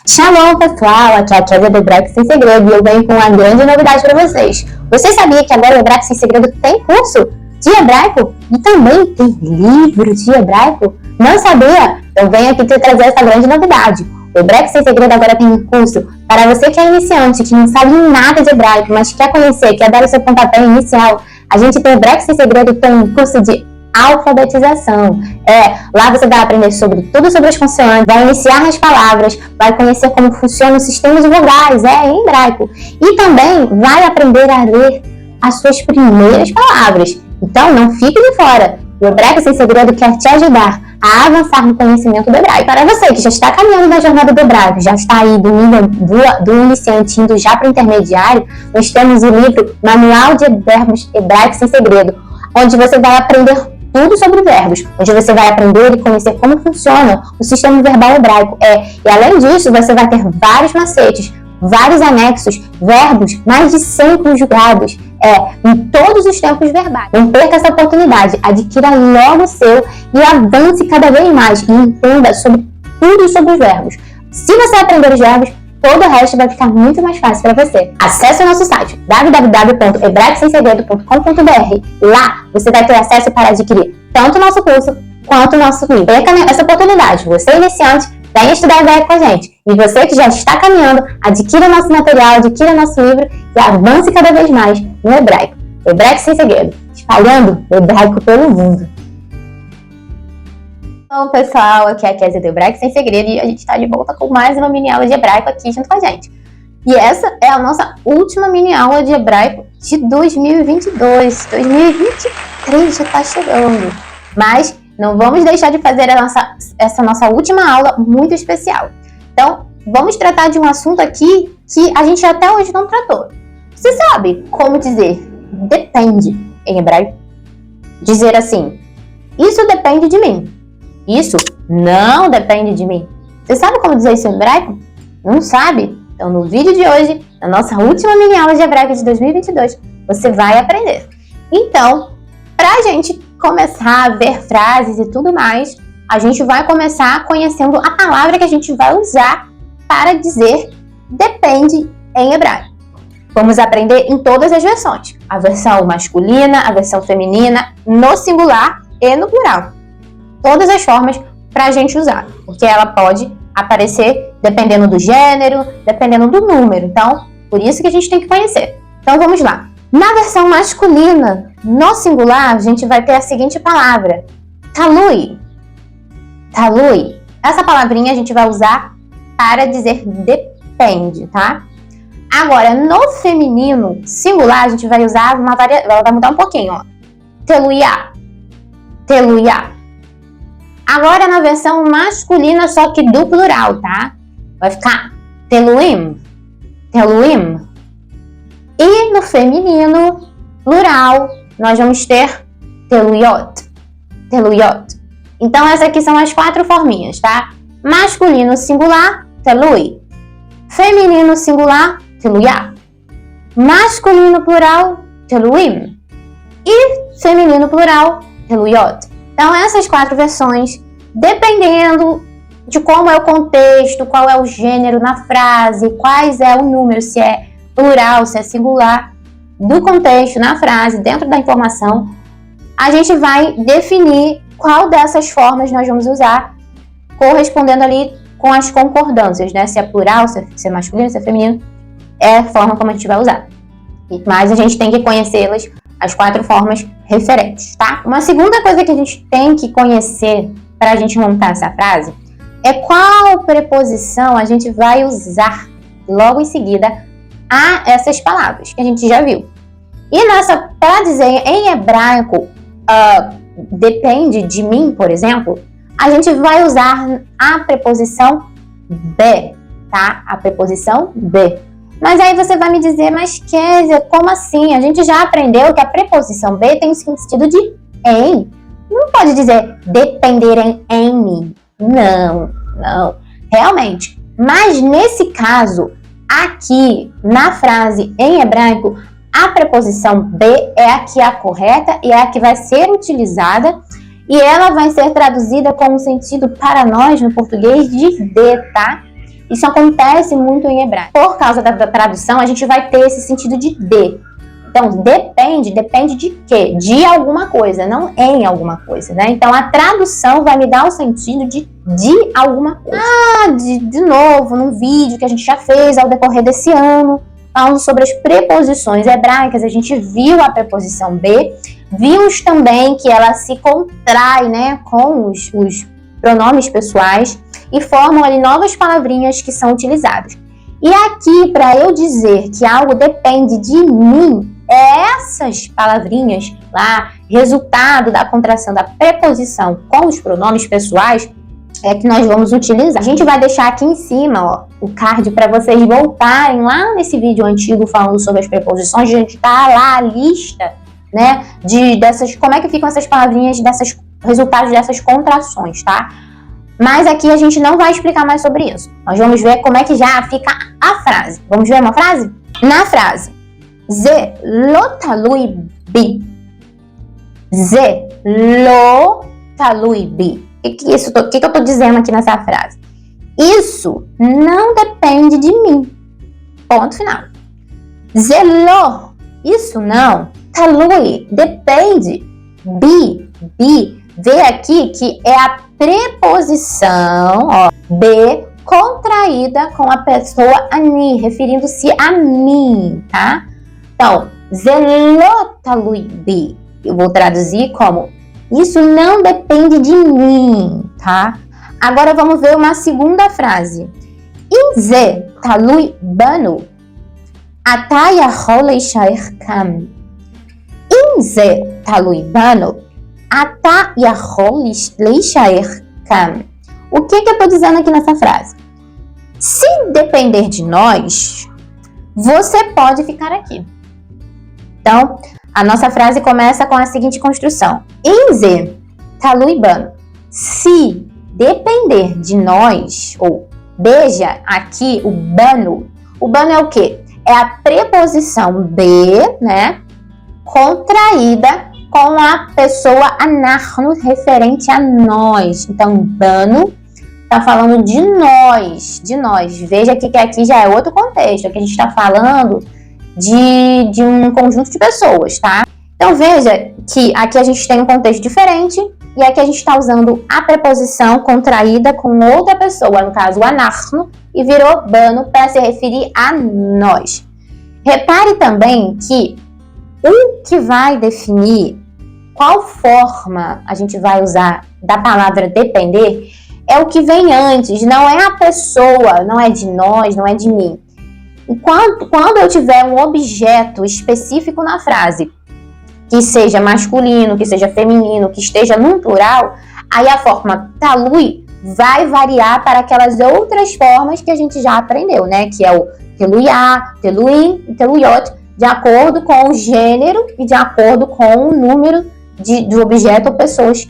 Shalom, pessoal! Aqui é a Kézia do Hebraico Sem Segredo e eu venho com uma grande novidade para vocês. Você sabia que agora o Hebraico Sem Segredo tem curso de hebraico e também tem livro de hebraico? Não sabia? Eu venho aqui te trazer essa grande novidade. O Hebraico Sem Segredo agora tem um curso para você que é iniciante, que não sabe nada de hebraico, mas quer conhecer, quer dar o seu pontapé inicial. A gente tem o Hebraico Sem Segredo, tem um curso de alfabetização. Lá você vai aprender tudo sobre as consoantes, vai iniciar nas palavras, vai conhecer como funciona o sistema de vogais, em hebraico. E também vai aprender a ler as suas primeiras palavras. Então, não fique de fora. O Hebraico Sem Segredo quer te ajudar a avançar no conhecimento do hebraico. Para você que já está caminhando na jornada do hebraico, já está aí do nível do iniciante indo já para o intermediário, nós temos o livro Manual de Verbos Hebraico Sem Segredo, onde você vai aprender tudo sobre verbos, onde você vai aprender e conhecer como funciona o sistema verbal hebraico. E além disso, você vai ter vários macetes, vários anexos, verbos, mais de 100 conjugados, em todos os tempos verbais. Não perca essa oportunidade, adquira logo o seu e avance cada vez mais e entenda tudo sobre os verbos. Se você aprender os verbos, todo o resto vai ficar muito mais fácil para você. Acesse o nosso site www.hebraicosemsegredo.com.br. Lá você vai ter acesso para adquirir tanto o nosso curso quanto o nosso livro. Perca essa oportunidade. Você iniciante, venha estudar hebraico com a gente. E você que já está caminhando, adquira nosso material, adquira nosso livro e avance cada vez mais no hebraico. Hebraico Sem Segredo, espalhando o hebraico pelo mundo. Bom, pessoal, aqui é a Kézia do Hebraico Sem Segredo e a gente está de volta com mais uma mini aula de hebraico aqui junto com a gente. E essa é a nossa última mini aula de hebraico de 2022. 2023 já está chegando. Mas não vamos deixar de fazer essa nossa última aula muito especial. Então, vamos tratar de um assunto aqui que a gente até hoje não tratou. Você sabe como dizer depende em hebraico? Dizer assim, isso depende de mim. Isso não depende de mim. Você sabe como dizer isso em hebraico? Não sabe? Então, no vídeo de hoje, na nossa última mini aula de hebraico de 2022, você vai aprender. Então, para a gente começar a ver frases e tudo mais, a gente vai começar conhecendo a palavra que a gente vai usar para dizer depende em hebraico. Vamos aprender em todas as versões. A versão masculina, a versão feminina, no singular e no plural. Todas as formas para a gente usar, porque ela pode aparecer dependendo do gênero, dependendo do número. Então, por isso que a gente tem que conhecer. Então, vamos lá. Na versão masculina, no singular, a gente vai ter a seguinte palavra, talui. Talui. Essa palavrinha a gente vai usar para dizer depende, tá? Agora, no feminino singular, a gente vai usar uma variação, ela vai mudar um pouquinho, ó. Teluiá. Teluiá. Agora na versão masculina, só que do plural, tá? Vai ficar teluim, teluim. E no feminino, plural, nós vamos ter teluyot, teluyot. Então essas aqui são as 4 forminhas, tá? Masculino singular, telui. Feminino singular, teluyá. Masculino plural, teluim. E feminino plural, teluyot. Então, essas 4 versões, dependendo de como é o contexto, qual é o gênero na frase, quais é o número, se é plural, se é singular, do contexto na frase, dentro da informação, a gente vai definir qual dessas formas nós vamos usar, correspondendo ali com as concordâncias, né? Se é plural, se é masculino, se é feminino, é a forma como a gente vai usar. Mas a gente tem que conhecê-las, as 4 formas referentes, tá? Uma segunda coisa que a gente tem que conhecer para a gente montar essa frase é qual preposição a gente vai usar logo em seguida a essas palavras que a gente já viu. E nessa, para dizer em hebraico, depende de mim, por exemplo, a gente vai usar a preposição be, tá? A preposição be. Mas aí você vai me dizer, mas Kézia, como assim? A gente já aprendeu que a preposição be tem o sentido de em. Não pode dizer depender em mim. Não, não. Realmente. Mas nesse caso, aqui na frase em hebraico, a preposição be é a que é a correta e é a que vai ser utilizada e ela vai ser traduzida com o sentido para nós no português de de, tá? Isso acontece muito em hebraico. Por causa da tradução, a gente vai ter esse sentido de de. Então, depende de quê? De alguma coisa, não em alguma coisa, né? Então, a tradução vai me dar o sentido de alguma coisa. De novo, num vídeo que a gente já fez ao decorrer desse ano, falando sobre as preposições hebraicas, a gente viu a preposição be, vimos também que ela se contrai, né, com os pronomes pessoais e formam ali novas palavrinhas que são utilizadas. E aqui, para eu dizer que algo depende de mim, essas palavrinhas lá, resultado da contração da preposição com os pronomes pessoais, é que nós vamos utilizar. A gente vai deixar aqui em cima, ó, o card para vocês voltarem lá nesse vídeo antigo falando sobre as preposições. A gente tá lá a lista, né, dessas, como é que ficam essas palavrinhas, desses resultados dessas contrações, tá? Mas aqui a gente não vai explicar mais sobre isso. Nós vamos ver como é que já fica a frase. Vamos ver uma frase? Na frase, Ze lo talui bi. Ze lo talui bi. O que eu tô dizendo aqui nessa frase? Isso não depende de mim. Ponto final. Ze lo. Isso não. Talui. Depende. Bi. Vê aqui que é a preposição, ó, be, contraída com a pessoa ani, referindo-se a mim, tá? Então, ze lo talui bi. Eu vou traduzir como isso não depende de mim, tá? Agora vamos ver uma segunda frase. In ze talui banu, ata yachol leishaer kam. In ze talui banu, ata yachol leishaer kam. O que eu tô dizendo aqui nessa frase? Se depender de nós, você pode ficar aqui. Então, a nossa frase começa com a seguinte construção. In ze talui banu. Se depender de nós, ou veja aqui o banu. O banu é o quê? É a preposição be, né, contraída com a pessoa anachnu, referente a nós. Então, banu está falando de nós, Veja que aqui já é outro contexto. Aqui a gente está falando de um conjunto de pessoas, tá? Então, veja que aqui a gente tem um contexto diferente e aqui a gente está usando a preposição contraída com outra pessoa, no caso, o anachnu, e virou banu para se referir a nós. Repare também que o que vai definir qual forma a gente vai usar da palavra depender é o que vem antes, não é a pessoa, não é de nós, não é de mim. Quando eu tiver um objeto específico na frase, que seja masculino, que seja feminino, que esteja num plural, aí a forma talui vai variar para aquelas outras formas que a gente já aprendeu, né? Que é o teluiá, teluim e teluyot, de acordo com o gênero e de acordo com o número do objeto ou pessoas,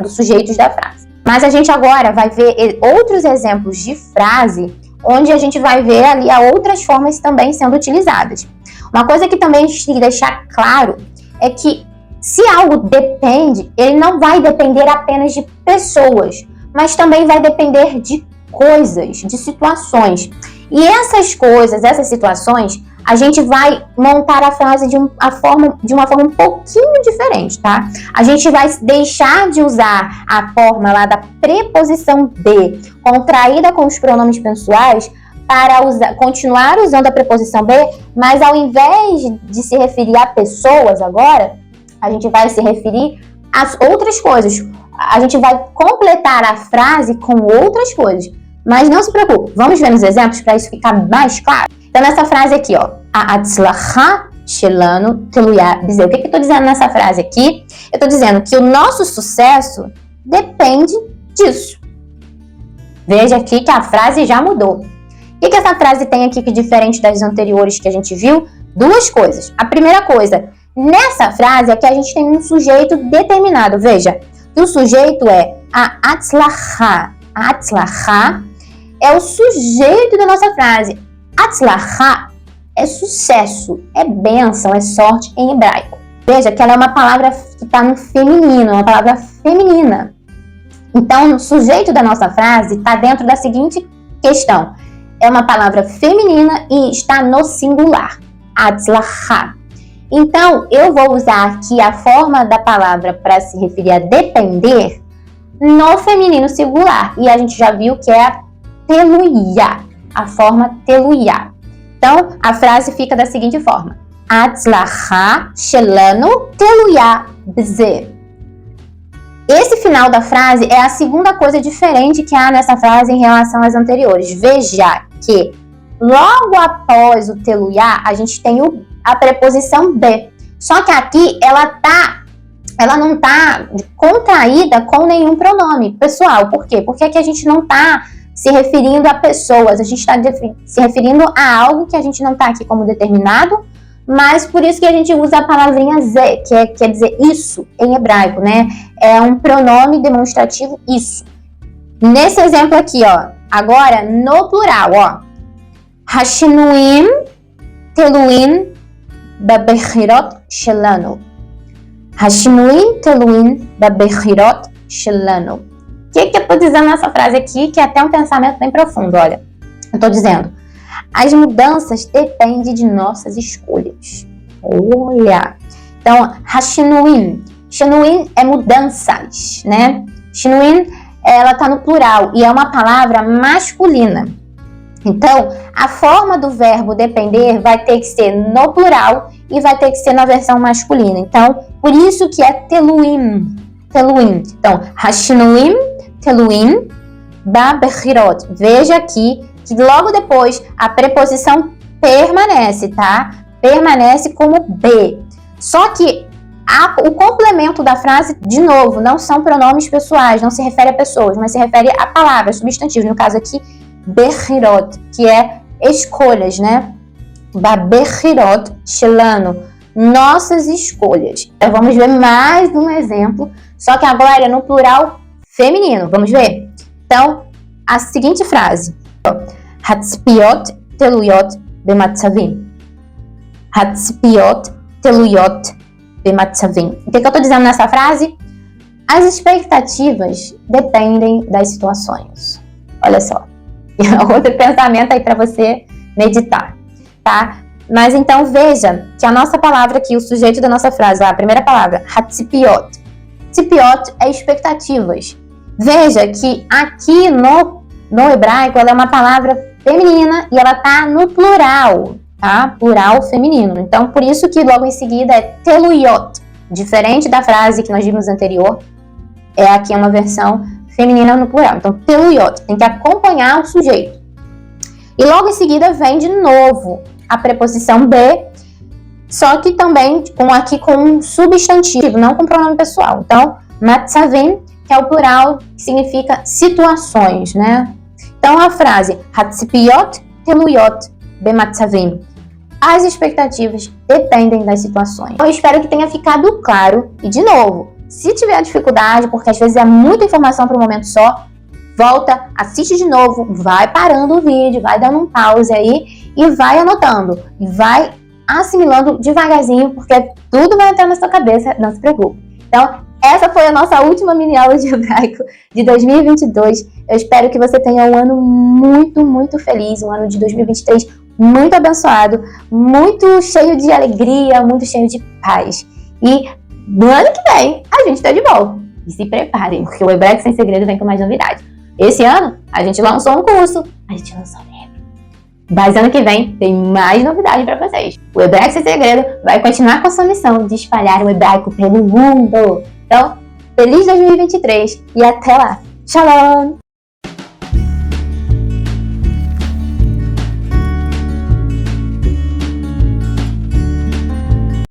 dos sujeitos da frase. Mas a gente agora vai ver outros exemplos de frase onde a gente vai ver ali outras formas também sendo utilizadas. Uma coisa que também a gente tem que deixar claro é que se algo depende, ele não vai depender apenas de pessoas, mas também vai depender de coisas, de situações. E essas coisas, essas situações, a gente vai montar a frase de uma forma um pouquinho diferente, tá? A gente vai deixar de usar a forma lá da preposição be, contraída com os pronomes pessoais, para continuar usando a preposição be, mas ao invés de se referir a pessoas agora, a gente vai se referir às outras coisas. A gente vai completar a frase com outras coisas. Mas não se preocupe, vamos ver nos exemplos para isso ficar mais claro. Então, nessa frase aqui, ó, a atzlacha shelanu teluya bize. O que eu estou dizendo nessa frase aqui? Eu estou dizendo que o nosso sucesso depende disso. Veja aqui que a frase já mudou. O que essa frase tem aqui que diferente das anteriores que a gente viu? Duas coisas. A primeira coisa, nessa frase aqui a gente tem um sujeito determinado. Veja, que o sujeito é a atzlacha. A atzlacha é o sujeito da nossa frase. Atzlacha é sucesso, é bênção, é sorte em hebraico. Veja que ela é uma palavra que está no feminino, é uma palavra feminina. Então, o sujeito da nossa frase está dentro da seguinte questão. é uma palavra feminina e está no singular. Hatzlacha. Então, eu vou usar aqui a forma da palavra para se referir a depender no feminino singular. E a gente já viu que é a teluia, a forma teluia. Então, a frase fica da seguinte forma. Hatzlacha shelanu teluia bze. Esse final da frase é a segunda coisa diferente que há nessa frase em relação às anteriores. Veja que logo após o teluia, a gente tem a preposição be. Só que aqui ela não está contraída com nenhum pronome pessoal. Por quê? Porque aqui a gente não está se referindo a pessoas, a gente está se referindo a algo que a gente não está aqui como determinado, mas por isso que a gente usa a palavrinha ze, que quer dizer isso em hebraico, né? É um pronome demonstrativo isso. Nesse exemplo aqui, ó, agora no plural, ó. Hashinuim teluim babechirot shelanu. Hashinuim teluim babechirot shelanu. O que eu estou dizendo nessa frase aqui, que é até um pensamento bem profundo, olha. Eu estou dizendo, as mudanças dependem de nossas escolhas. Olha. Então, hashinuim. Shinuim é mudanças, né? Shinuim, ela está no plural e é uma palavra masculina. Então, a forma do verbo depender vai ter que ser no plural e vai ter que ser na versão masculina. Então, por isso que é teluim. Teluim. Então, hashinuim, teluim, babechirot. Veja aqui que logo depois a preposição permanece, tá? Permanece como be. Só que o complemento da frase, de novo, não são pronomes pessoais, não se refere a pessoas, mas se refere a palavras, substantivos. No caso aqui, bechirot, que é escolhas, né? Babechirot shelanu, nossas escolhas. Então, vamos ver mais um exemplo, só que agora é no plural feminino. Vamos ver? Então, a seguinte frase. Hatzpiot teluyot bematzavim. Hatzpiot teluyot bematzavim. O que eu estou dizendo nessa frase? As expectativas dependem das situações. Olha só. Outro pensamento aí para você meditar, tá? Mas então veja que a nossa palavra aqui, o sujeito da nossa frase, a primeira palavra, hatzipiot. Tzipiot é expectativas. Veja que aqui no hebraico ela é uma palavra feminina e ela tá no plural, tá? Plural feminino. Então, por isso que logo em seguida é teluyot. Diferente da frase que nós vimos anterior, aqui é uma versão feminina no plural. Então, teluyot, tem que acompanhar o sujeito. E logo em seguida vem de novo a preposição be, só que também aqui com um substantivo, não com pronome pessoal. Então, matzavim, que é o plural, que significa situações, né? Então, a frase hatzipiot teluyot bematzavim. As expectativas dependem das situações. Eu espero que tenha ficado claro. E, de novo, se tiver dificuldade, porque às vezes é muita informação para um momento só, volta, assiste de novo, vai parando o vídeo, vai dando um pause aí e vai anotando. E vai assimilando devagarzinho, porque tudo vai entrar na sua cabeça, não se preocupe. Então, essa foi a nossa última mini aula de hebraico de 2022. Eu espero que você tenha um ano muito, muito feliz, um ano de 2023 muito abençoado, muito cheio de alegria, muito cheio de paz. E no ano que vem, a gente tá de volta. E se preparem, porque o Hebraico Sem Segredo vem com mais novidades. Esse ano, a gente lançou um curso, a gente lançou um livro. Mas ano que vem, tem mais novidades para vocês. O Hebraico Sem Segredo vai continuar com a sua missão de espalhar o hebraico pelo mundo. Então, feliz 2023 e até lá. Shalom!